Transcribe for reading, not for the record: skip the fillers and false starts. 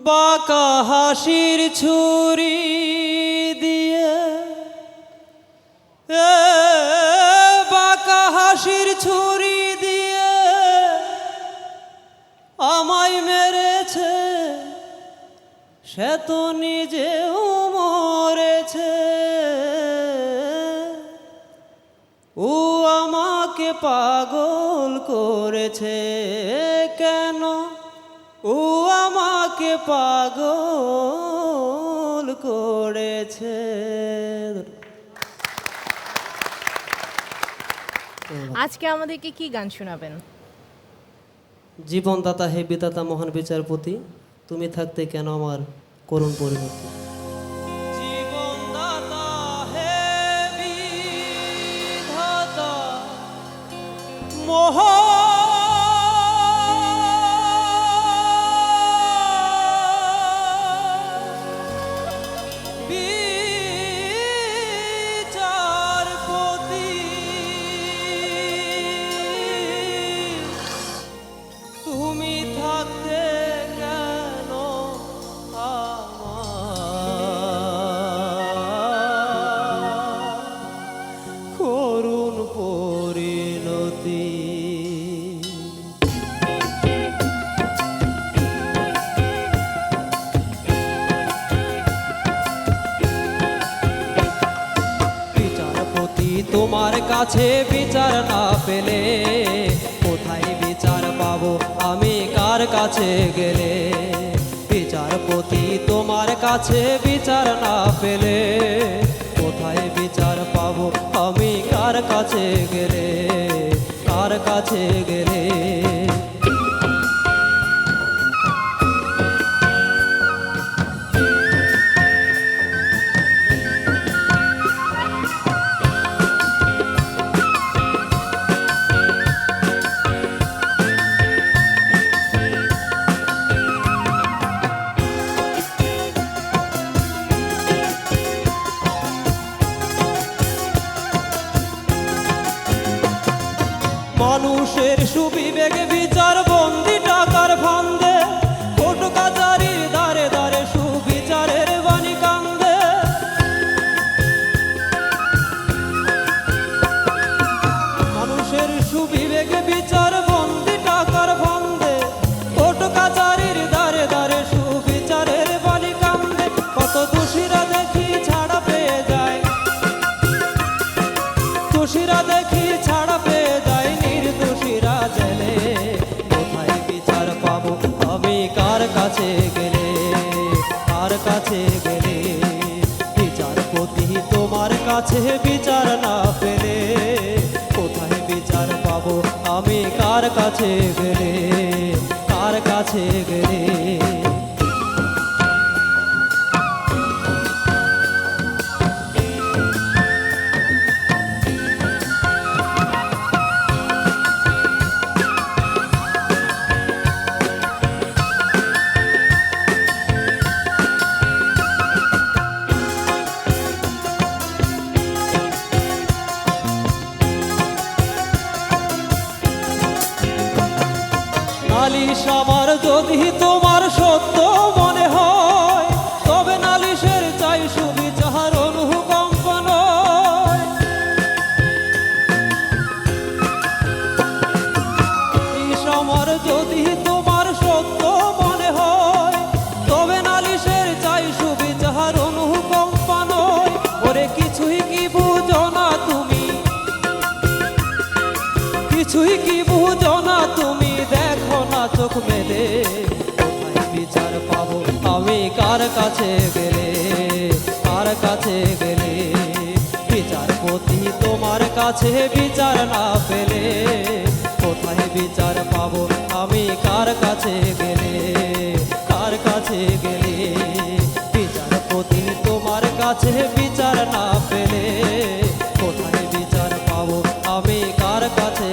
বাঁকা হাসির ছুরি দিয়ে বাঁকা হাসির ছুরি দিয়ে আমায় মেরেছে, সে তো নিজেও মরেছে। ও আমাকে পাগল করেছে কেন? ও আমাকে পাগল করেছে। আজকে আমাদেরকে কি গান শোনাবেন? জীবনদাতা হে বিধাতা মহান বিচারপতি, তুমি থাকতে কেন আমার করুণ পরিণতি। জীবনদাতা হে বিধাতা মহান বিচারপতি, তুমি থাকতে কেন আমার করুণ পরিণতি। বিচারপতি তোমার কাছে বিচার না পেলে কোথায় বিচার পাবো আমি, কার কাছে গেলে? বিচারপতি তোমার কাছে বিচার না পেলে কোথায় বিচার পাবো আমি, কার কাছে গেলে? কার কাছে গেলে? মানুষের সুবিবেকে বিচার বন্দি টাকার ফান্দে, কোর্ট কাচারির দ্বারে দ্বারে সুবিচারের বাণী কান্দে। মানুষের সুবিবেকে বিচার বন্দি টাকার ফান্দে, কোর্ট কাচারির দ্বারে দ্বারে সুবিচারের বাণী কান্দে। কত দোষীরা দেখি ছাড়া পেয়ে যায়, দোষীরা দেখি ছাড়া পেয়ে যায়, নির্দোষীরা জেলে। কোথায় বিচার পাবো আমি, কার কাছে গেলে? কার কাছে গেলে? বিচারপতি তোমার কাছে বিচার না পেলে কোথায় বিচার পাবো আমি, কার কাছে গেলে? কার কাছে গেলে? নালিশ আমার যদি তোমার সত্য মনে হয়, তবে নালিশের চাই সুবিচার অনুকম্প নয়। নালিশ আমার যদি তোমার সত্য মনে হয়, তবে নালিশের চাই সুবিচার অনুকম্প নয়। ওরে কিছুই কি বুঝো না তুমি, কিছুই কি বুঝো না তুমি, দেখো না চোখ মেলে। কোথায় বিচার পাবো আমি, কার কাছে গেলে? কার কাছে গেলে? বিচারপতি তোমার কাছে বিচার না পেলে কোথায় বিচার পাবো আমি, কার কাছে গেলে? কার কাছে গেলে? বিচারপতি তোমার কাছে বিচার না পেলে কোথায় বিচার পাবো আমি, কার কাছে